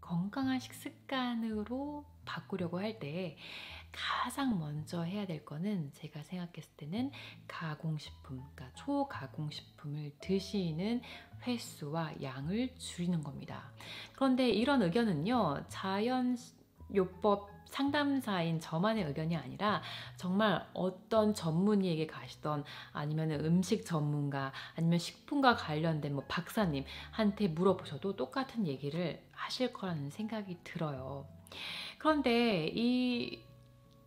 건강한 식습관으로 바꾸려고 할 때 가장 먼저 해야 될 거는 제가 생각했을 때는 가공식품, 그러니까 초가공식품을 드시는 횟수와 양을 줄이는 겁니다. 그런데 이런 의견은요, 자연요법 상담사인 저만의 의견이 아니라 정말 어떤 전문의에게 가시던 아니면 음식 전문가 아니면 식품과 관련된 뭐 박사님한테 물어보셔도 똑같은 얘기를 하실 거라는 생각이 들어요. 그런데 이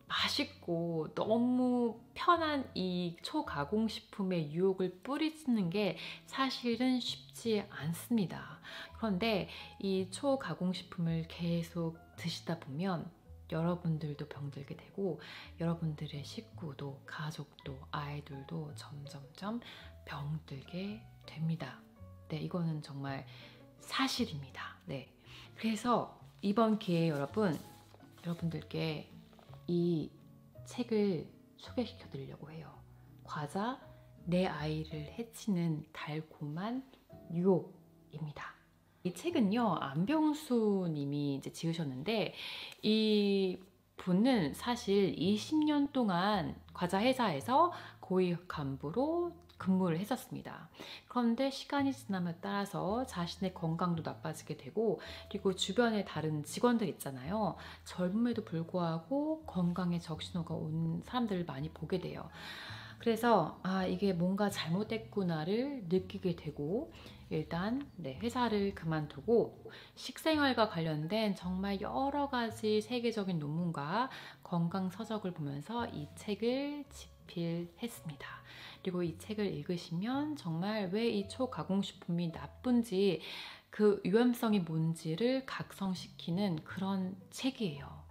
맛있고 너무 편한 이 초가공식품의 유혹을 뿌리치는 게 사실은 쉽지 않습니다. 그런데 이 초가공식품을 계속 드시다 보면 여러분들도 병들게 되고 여러분들의 식구도 가족도 아이들도 점점점 병들게 됩니다. 네, 이거는 정말 사실입니다. 네. 그래서 이번 기회에 여러분들께 이 책을 소개시켜 드리려고 해요. 과자, 내 아이를 해치는 달콤한 유혹입니다. 이 책은요, 안병수 님이 이제 지으셨는데, 이 분은 사실 20년 동안 과자 회사에서 고위 간부로 근무를 했었습니다. 그런데 시간이 지남에 따라서 자신의 건강도 나빠지게 되고, 그리고 주변에 다른 직원들 있잖아요. 젊음에도 불구하고 건강에 적신호가 온 사람들을 많이 보게 돼요. 그래서 이게 뭔가 잘못됐구나를 느끼게 되고 일단 회사를 그만두고 식생활과 관련된 정말 여러 가지 세계적인 논문과 건강 서적을 보면서 이 책을 집필했습니다. 그리고 이 책을 읽으시면 정말 왜 이 초가공식품이 나쁜지 그 위험성이 뭔지를 각성시키는 그런 책이에요.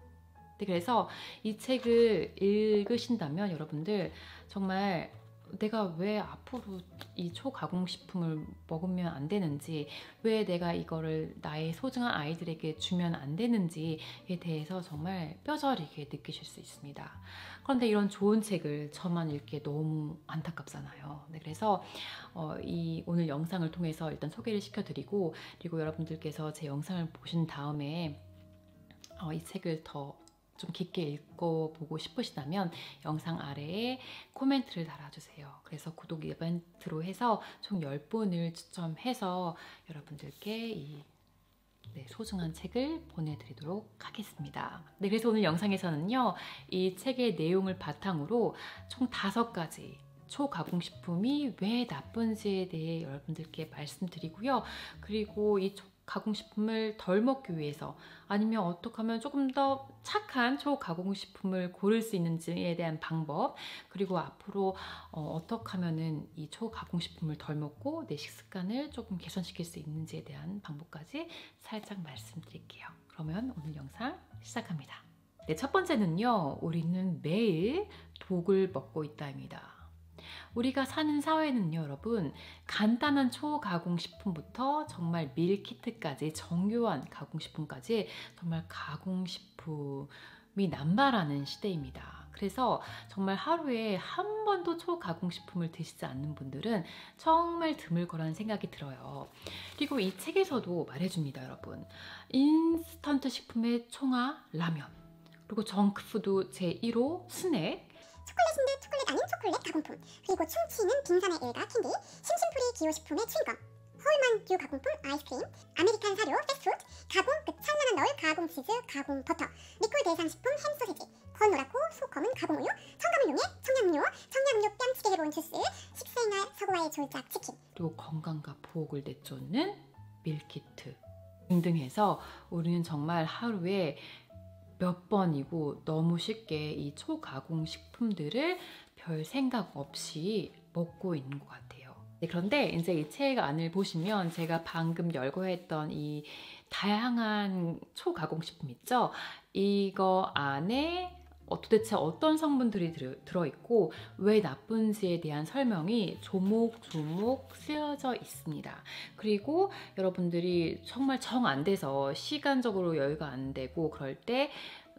그래서 이 책을 읽으신다면 여러분들 정말 내가 왜 앞으로 이 초가공식품을 먹으면 안 되는지, 왜 내가 이거를 나의 소중한 아이들에게 주면 안 되는지에 대해서 정말 뼈저리게 느끼실 수 있습니다. 그런데 이런 좋은 책을 저만 읽기에 너무 안타깝잖아요. 네, 그래서 오늘 영상을 통해서 일단 소개를 시켜드리고, 그리고 여러분들께서 제 영상을 보신 다음에 이 책을 더 좀 깊게 읽어보고 싶으시다면 영상 아래에 코멘트를 달아주세요. 그래서 구독 이벤트로 해서 총 10분을 추첨해서 여러분들께 이 소중한 책을 보내드리도록 하겠습니다. 네, 그래서 오늘 영상에서는요, 이 책의 내용을 바탕으로 총 5가지 초가공식품이 왜 나쁜지에 대해 여러분들께 말씀드리고요. 그리고 이 가공식품을 덜 먹기 위해서 아니면 어떻게 하면 조금 더 착한 초가공식품을 고를 수 있는지에 대한 방법, 그리고 앞으로 어떻게 하면은 이 초가공식품을 덜 먹고 내 식습관을 조금 개선시킬 수 있는지에 대한 방법까지 살짝 말씀드릴게요. 그러면 오늘 영상 시작합니다. 네, 첫 번째는요, 우리는 매일 독을 먹고 있다입니다. 우리가 사는 사회는요, 여러분, 간단한 초가공식품부터 정말 밀키트까지 정교한 가공식품까지 정말 가공식품이 남발하는 시대입니다. 그래서 정말 하루에 한 번도 초가공식품을 드시지 않는 분들은 정말 드물 거라는 생각이 들어요. 그리고 이 책에서도 말해줍니다, 여러분. 인스턴트 식품의 총아 라면, 그리고 정크푸드 제1호 스낵, 초콜릿인데 초콜릿 아닌 초콜릿 가공품, 그리고 춤추는 빙산의 일가 캔디, 심심풀이 기호식품의 추인검, 허울만듀 가공품 아이스크림, 아메리칸 사료 패스트푸드, 가공 끝 장난한 너울 가공 치즈, 가공 버터, 리콜 대상식품 햄 소세지, 건노랗고 소검은 가공우유, 첨가물 용액, 청량음료, 청량음료 뺨치게 해본 주스, 식생활 서구와의 졸작 치킨, 그리고 건강과 보호를 내쫓는 밀키트 등등 해서 우리는 정말 하루에 몇 번이고 너무 쉽게 이 초가공 식품들을 별 생각 없이 먹고 있는 것 같아요. 네, 그런데 이제 이 책 안을 보시면 제가 방금 열거했던 이 다양한 초가공 식품 있죠? 이거 안에 도대체 어떤 성분들이 들어있고 왜 나쁜지에 대한 설명이 조목조목 쓰여져 있습니다. 그리고 여러분들이 정말 정 안 돼서 시간적으로 여유가 안 되고 그럴 때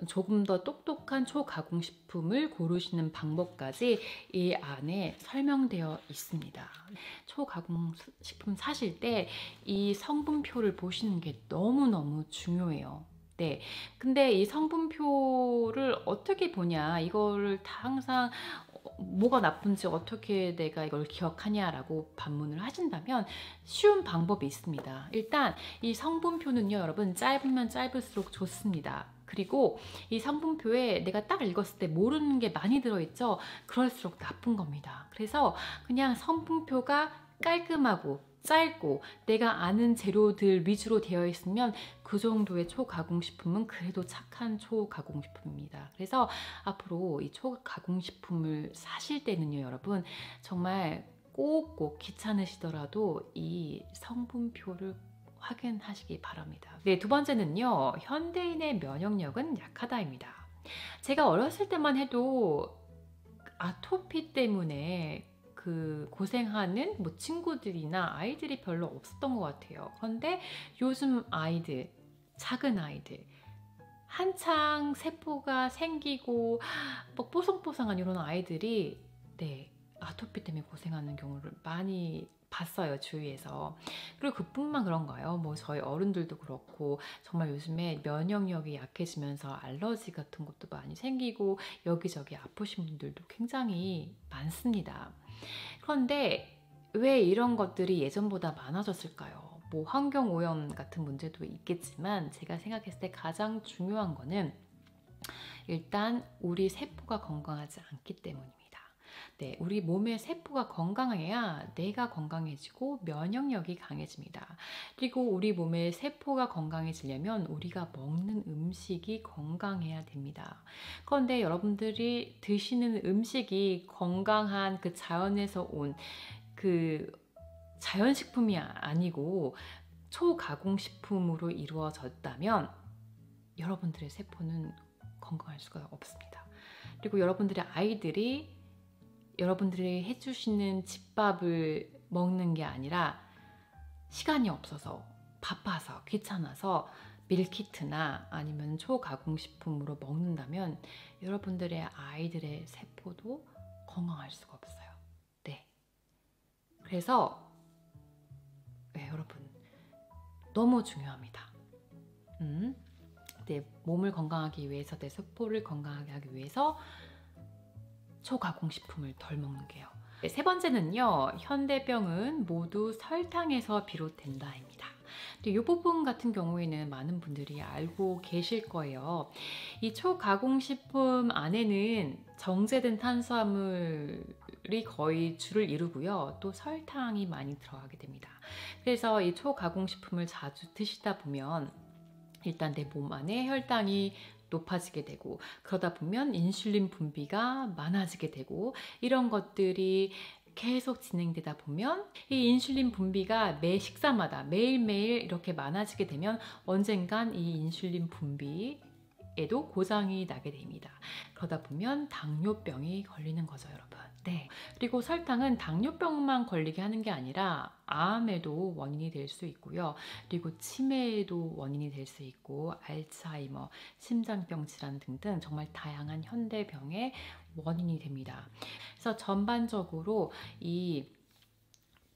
조금 더 똑똑한 초가공식품을 고르시는 방법까지 이 안에 설명되어 있습니다. 초가공식품 사실 때 이 성분표를 보시는 게 너무너무 중요해요. 네. 근데 이 성분표를 어떻게 보냐, 이거를 다 항상 뭐가 나쁜지 어떻게 내가 이걸 기억하냐라고 반문을 하신다면 쉬운 방법이 있습니다. 일단 이 성분표는요, 여러분, 짧으면 짧을수록 좋습니다. 그리고 이 성분표에 내가 딱 읽었을 때 모르는 게 많이 들어있죠? 그럴수록 나쁜 겁니다. 그래서 그냥 성분표가 깔끔하고 짧고 내가 아는 재료들 위주로 되어 있으면 그 정도의 초가공식품은 그래도 착한 초가공식품입니다. 그래서 앞으로 이 초가공식품을 사실 때는요, 여러분, 정말 꼭꼭 귀찮으시더라도 이 성분표를 확인하시기 바랍니다. 네, 두 번째는요, 현대인의 면역력은 약하다입니다. 제가 어렸을 때만 해도 아토피 때문에 고생하는 친구들이나 아이들이 별로 없었던 것 같아요. 그런데 요즘 아이들, 작은 아이들, 한창 세포가 생기고 뽀송뽀송한 이런 아이들이 아토피 때문에 고생하는 경우를 많이 봤어요, 주위에서. 그리고 그뿐만 그런가요? 저희 어른들도 그렇고 정말 요즘에 면역력이 약해지면서 알러지 같은 것도 많이 생기고 여기저기 아프신 분들도 굉장히 많습니다. 그런데 왜 이런 것들이 예전보다 많아졌을까요? 환경오염 같은 문제도 있겠지만 제가 생각했을 때 가장 중요한 거는 일단 우리 세포가 건강하지 않기 때문입니다. 네, 우리 몸의 세포가 건강해야 뇌가 건강해지고 면역력이 강해집니다. 그리고 우리 몸의 세포가 건강해지려면 우리가 먹는 음식이 건강해야 됩니다. 그런데 여러분들이 드시는 음식이 건강한 자연에서 온 자연식품이 아니고 초가공식품으로 이루어졌다면 여러분들의 세포는 건강할 수가 없습니다. 그리고 여러분들의 아이들이 여러분들이 해주시는 집밥을 먹는 게 아니라 시간이 없어서 바빠서 귀찮아서 밀키트나 아니면 초가공식품으로 먹는다면 여러분들의 아이들의 세포도 건강할 수가 없어요. 네. 그래서 여러분, 너무 중요합니다. 내 몸을 건강하기 위해서, 내 세포를 건강하게 하기 위해서 초가공식품을 덜 먹는 게요. 세 번째는요, 현대병은 모두 설탕에서 비롯된다입니다. 이 부분 같은 경우에는 많은 분들이 알고 계실 거예요. 이 초가공식품 안에는 정제된 탄수화물이 거의 주를 이루고요, 또 설탕이 많이 들어가게 됩니다. 그래서 이 초가공식품을 자주 드시다 보면 일단 내 몸 안에 혈당이 높아지게 되고, 그러다 보면 인슐린 분비가 많아지게 되고, 이런 것들이 계속 진행되다 보면 이 인슐린 분비가 매 식사마다 매일매일 이렇게 많아지게 되면 언젠간 이 인슐린 분비에도 고장이 나게 됩니다. 그러다 보면 당뇨병이 걸리는 거죠, 여러분. 네. 그리고 설탕은 당뇨병만 걸리게 하는 게 아니라 암에도 원인이 될 수 있고요. 그리고 치매에도 원인이 될 수 있고, 알츠하이머, 심장병 질환 등등 정말 다양한 현대병의 원인이 됩니다. 그래서 전반적으로 이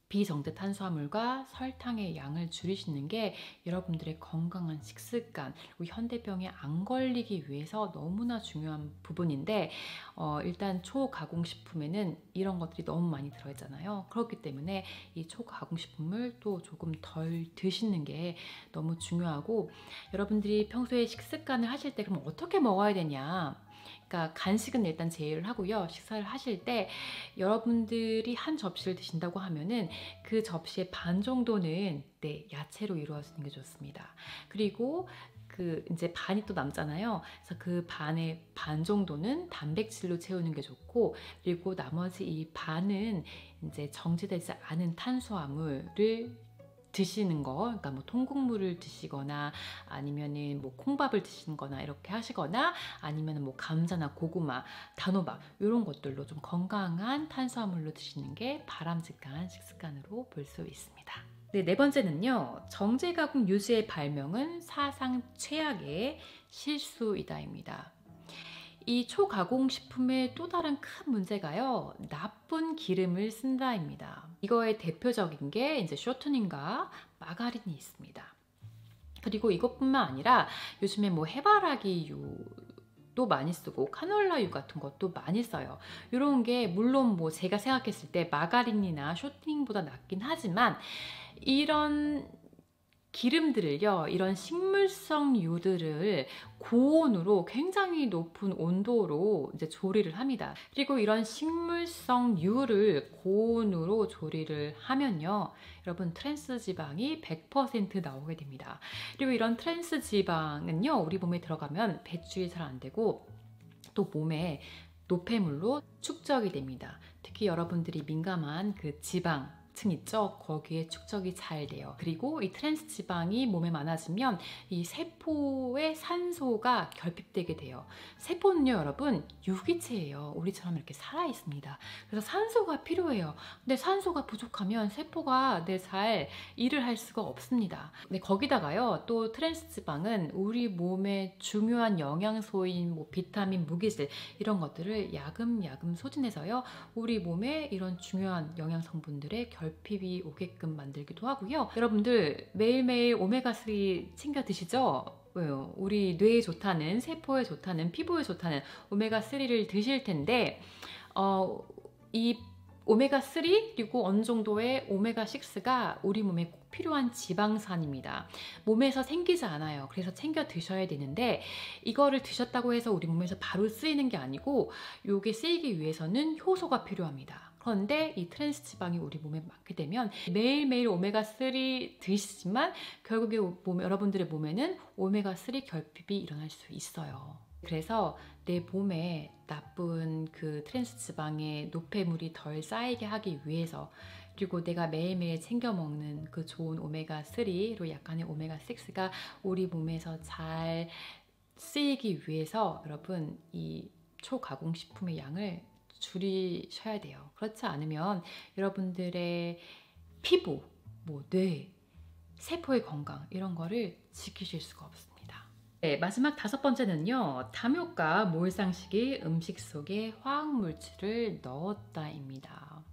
비정제 탄수화물과 설탕의 양을 줄이시는 게 여러분들의 건강한 식습관, 그리고 현대병에 안 걸리기 위해서 너무나 중요한 부분인데, 일단 초가공식품에는 이런 것들이 너무 많이 들어있잖아요. 그렇기 때문에 이 초가공식품을 또 조금 덜 드시는 게 너무 중요하고, 여러분들이 평소에 식습관을 하실 때 그럼 어떻게 먹어야 되냐? 그러니까 간식은 일단 제외를 하고요. 식사를 하실 때 여러분들이 한 접시를 드신다고 하면은 그 접시의 반 정도는 야채로 이루어지는 게 좋습니다. 그리고 이제 반이 또 남잖아요. 그래서 그 반의 반 정도는 단백질로 채우는 게 좋고, 그리고 나머지 이 반은 이제 정제되지 않은 탄수화물을 드시는 거, 그러니까 뭐 통곡물을 드시거나 아니면은 뭐 콩밥을 드시는 거나 이렇게 하시거나 아니면은 뭐 감자나 고구마, 단호박 이런 것들로 좀 건강한 탄수화물로 드시는 게 바람직한 식습관으로 볼 수 있습니다. 네, 네 번째는요. 정제 가공 유수의 발명은 사상 최악의 실수이다입니다. 이 초가공식품의 또 다른 큰 문제가요. 나쁜 기름을 쓴다입니다. 이거의 대표적인 게 이제 쇼트닝과 마가린이 있습니다. 그리고 이것뿐만 아니라 요즘에 뭐 해바라기유도 많이 쓰고 카놀라유 같은 것도 많이 써요. 이런 게 물론 뭐 제가 생각했을 때 마가린이나 쇼트닝보다 낫긴 하지만 이런 기름들을요, 이런 식물성 유들을 고온으로 굉장히 높은 온도로 이제 조리를 합니다. 그리고 이런 식물성 유를 고온으로 조리를 하면요, 여러분 트랜스 지방이 100% 나오게 됩니다. 그리고 이런 트랜스 지방은요, 우리 몸에 들어가면 배출이 잘 안 되고 또 몸에 노폐물로 축적이 됩니다. 특히 여러분들이 민감한 그 지방 층 있죠? 거기에 축적이 잘 돼요. 그리고 이 트랜스 지방이 몸에 많아지면 이 세포의 산소가 결핍되게 돼요. 세포는요, 여러분, 유기체예요. 우리처럼 이렇게 살아 있습니다. 그래서 산소가 필요해요. 근데 산소가 부족하면 세포가 잘 일을 할 수가 없습니다. 근데 거기다가요, 또 트랜스 지방은 우리 몸의 중요한 영양소인 뭐 비타민, 무기질 이런 것들을 야금야금 소진해서요, 우리 몸에 이런 중요한 영양 성분들의 결핍이 오게끔 만들기도 하고요. 여러분들 매일매일 오메가3 챙겨 드시죠? 왜요? 우리 뇌에 좋다는, 세포에 좋다는, 피부에 좋다는 오메가3를 드실 텐데 이 오메가3 그리고 어느 정도의 오메가6가 우리 몸에 꼭 필요한 지방산입니다. 몸에서 생기지 않아요. 그래서 챙겨 드셔야 되는데 이거를 드셨다고 해서 우리 몸에서 바로 쓰이는 게 아니고 이게 쓰이기 위해서는 효소가 필요합니다. 그런데 이 트랜스 지방이 우리 몸에 많게 되면 매일매일 오메가3 드시지만 결국에 여러분들의 몸에는 오메가3 결핍이 일어날 수 있어요. 그래서 내 몸에 나쁜 그 트랜스 지방의 노폐물이 덜 쌓이게 하기 위해서, 그리고 내가 매일매일 챙겨 먹는 그 좋은 오메가3로 약간의 오메가6가 우리 몸에서 잘 쓰이기 위해서 여러분 이 초가공식품의 양을 줄이셔야 돼요. 그렇지 않으면 여러분들의 피부, 뭐 뇌, 세포의 건강 이런 거를 지키실 수가 없습니다. 네, 마지막 다섯 번째는요. 탐욕과 몰상식이 음식 속에 화학물질을 넣었다입니다.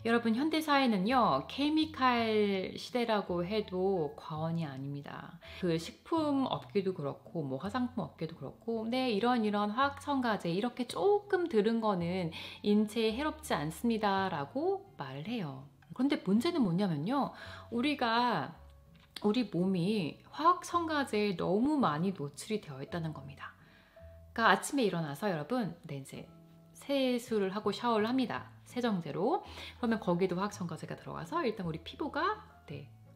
여러분 현대사회는요, 케미칼 시대라고 해도 과언이 아닙니다. 그 식품 업계도 그렇고 뭐 화장품 업계도 그렇고 이런 화학 첨가제 이렇게 조금 들은 거는 인체에 해롭지 않습니다 라고 말을 해요. 그런데 문제는 뭐냐면요, 우리 몸이 화학 첨가제에 너무 많이 노출이 되어 있다는 겁니다. 그러니까 아침에 일어나서 여러분 이제 세수를 하고 샤워를 합니다. 세정제로. 그러면 거기에도 화학 첨가제가 들어가서 일단 우리 피부가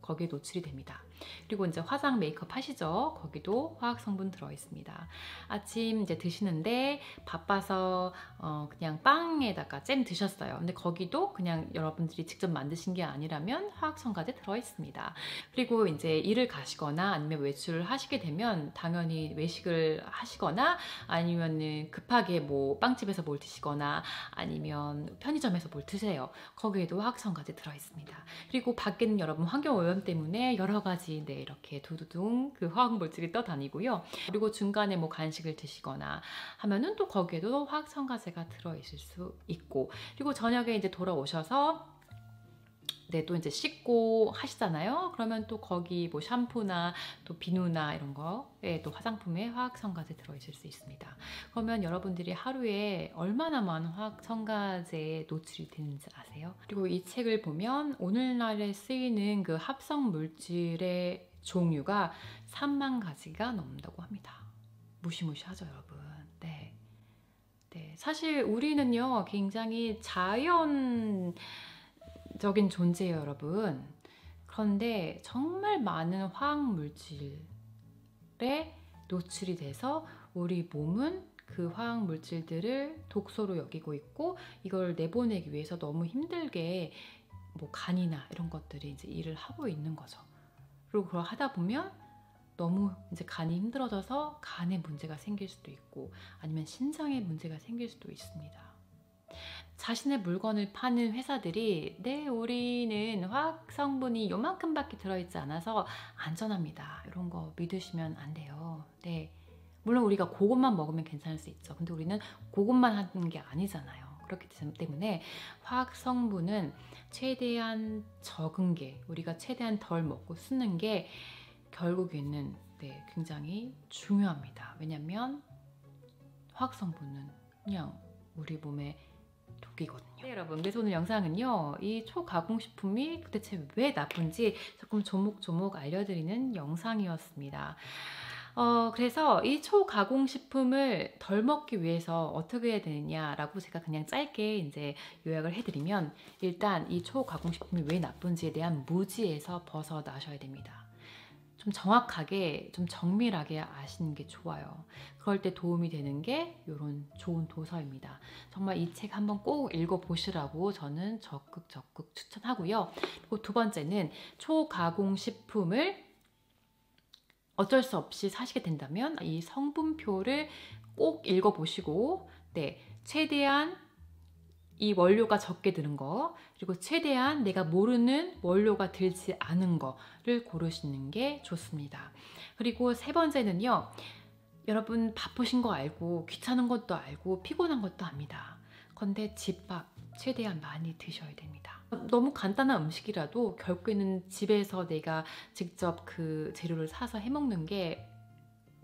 거기에 노출이 됩니다. 그리고 이제 화장 메이크업 하시죠? 거기도 화학 성분 들어 있습니다. 아침 이제 드시는데 바빠서 그냥 빵에다가 잼 드셨어요. 근데 거기도 그냥 여러분들이 직접 만드신 게 아니라면 화학 첨가제 들어 있습니다. 그리고 이제 일을 가시거나 아니면 외출을 하시게 되면 당연히 외식을 하시거나 아니면은 급하게 뭐 빵집에서 뭘 드시거나 아니면 편의점에서 뭘 드세요. 거기에도 화학 첨가제 들어 있습니다. 그리고 밖에는 여러분 환경 오염 때문에 여러 가지 이렇게 두두둥 그 화학물질이 떠다니고요. 그리고 중간에 뭐 간식을 드시거나 하면은 또 거기에도 화학 첨가제가 들어있을 수 있고, 그리고 저녁에 이제 돌아오셔서 또 이제 씻고 하시잖아요. 그러면 또 거기 뭐 샴푸나 또 비누나 이런 거에 또 화장품에 화학 첨가제 들어있을 수 있습니다. 그러면 여러분들이 하루에 얼마나 많은 화학 첨가제에 노출이 되는지 아세요? 그리고 이 책을 보면 오늘날에 쓰이는 그 합성 물질의 종류가 3만 가지가 넘는다고 합니다. 무시무시하죠, 여러분. 네. 사실 우리는요, 굉장히 자연적인 존재예요, 여러분. 그런데 정말 많은 화학 물질에 노출이 돼서 우리 몸은 그 화학 물질들을 독소로 여기고 있고 이걸 내보내기 위해서 너무 힘들게 뭐 간이나 이런 것들이 이제 일을 하고 있는 거죠. 그리고 그걸 하다 보면 너무 이제 간이 힘들어져서 간에 문제가 생길 수도 있고 아니면 신장에 문제가 생길 수도 있습니다. 자신의 물건을 파는 회사들이 네, 우리는 화학 성분이 요만큼밖에 들어있지 않아서 안전합니다, 이런 거 믿으시면 안 돼요. 네, 물론 우리가 그것만 먹으면 괜찮을 수 있죠. 근데 우리는 그것만 하는 게 아니잖아요. 그렇기 때문에 화학 성분은 최대한 적은 게, 우리가 최대한 덜 먹고 쓰는 게 결국에는 네, 굉장히 중요합니다. 왜냐면 화학 성분은 그냥 우리 몸에 독이거든요. 네, 여러분, 그래서 오늘 영상은요, 이 초가공식품이 도대체 왜 나쁜지 조금 조목조목 알려드리는 영상이었습니다. 그래서 이 초가공식품을 덜 먹기 위해서 어떻게 해야 되느냐라고 제가 그냥 짧게 이제 요약을 해드리면, 일단 이 초가공식품이 왜 나쁜지에 대한 무지에서 벗어나셔야 됩니다. 좀 정확하게, 좀 정밀하게 아시는 게 좋아요. 그럴 때 도움이 되는 게 이런 좋은 도서입니다. 정말 이 책 한번 꼭 읽어보시라고 저는 적극 추천하고요. 그리고 두 번째는 초가공식품을 어쩔 수 없이 사시게 된다면 이 성분표를 꼭 읽어보시고, 네, 최대한 이 원료가 적게 드는 거, 그리고 최대한 내가 모르는 원료가 들지 않은 거를 고르시는 게 좋습니다. 그리고 세 번째는요, 여러분 바쁘신 거 알고 귀찮은 것도 알고 피곤한 것도 압니다. 근데 집밥 최대한 많이 드셔야 됩니다. 너무 간단한 음식이라도 결국에는 집에서 내가 직접 그 재료를 사서 해먹는 게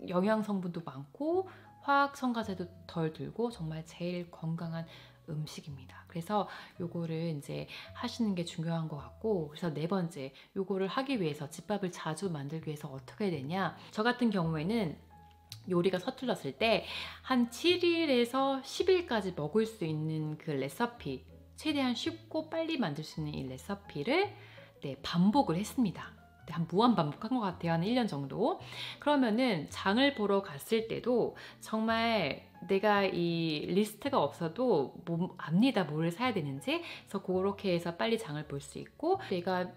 영양 성분도 많고 화학 첨가제도 덜 들고 정말 제일 건강한 음식입니다. 그래서 요거를 이제 하시는 게 중요한 것 같고, 그래서 네 번째, 요거를 하기 위해서, 집밥을 자주 만들기 위해서 어떻게 해야 되냐, 저 같은 경우에는 요리가 서툴렀을 때 한 7일에서 10일까지 먹을 수 있는 그 레시피, 최대한 쉽고 빨리 만들 수 있는 이 레시피를 네, 반복을 했습니다. 네, 한 무한 반복한 것 같아요. 한 1년 정도. 그러면은 장을 보러 갔을 때도 정말 내가 이 리스트가 없어도 압니다, 뭘 사야 되는지. 그래서 그렇게 해서 빨리 장을 볼 수 있고, 내가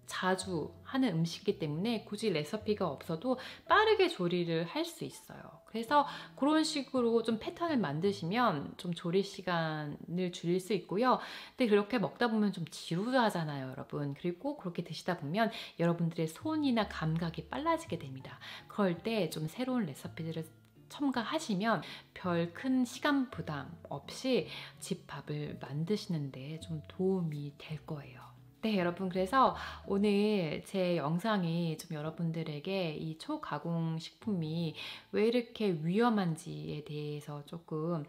자주 하는 음식이기 때문에 굳이 레시피가 없어도 빠르게 조리를 할 수 있어요. 그래서 그런 식으로 좀 패턴을 만드시면 좀 조리 시간을 줄일 수 있고요. 근데 그렇게 먹다 보면 좀 지루하잖아요, 여러분. 그리고 그렇게 드시다 보면 여러분들의 손이나 감각이 빨라지게 됩니다. 그럴 때 좀 새로운 레시피들을 첨가하시면 별 큰 시간 부담 없이 집밥을 만드시는데 좀 도움이 될 거예요. 네, 여러분, 그래서 오늘 제 영상이 좀 여러분들에게 이 초가공 식품이 왜 이렇게 위험한지에 대해서 조금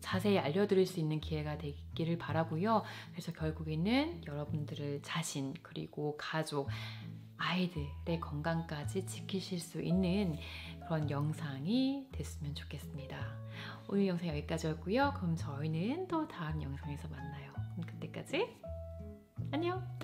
자세히 알려드릴 수 있는 기회가 되기를 바라고요. 그래서 결국에는 여러분들의 자신, 그리고 가족, 아이들의 건강까지 지키실 수 있는 그런 영상이 됐으면 좋겠습니다. 오늘 영상 여기까지였고요. 그럼 저희는 또 다음 영상에서 만나요. 그럼 그때까지 안녕!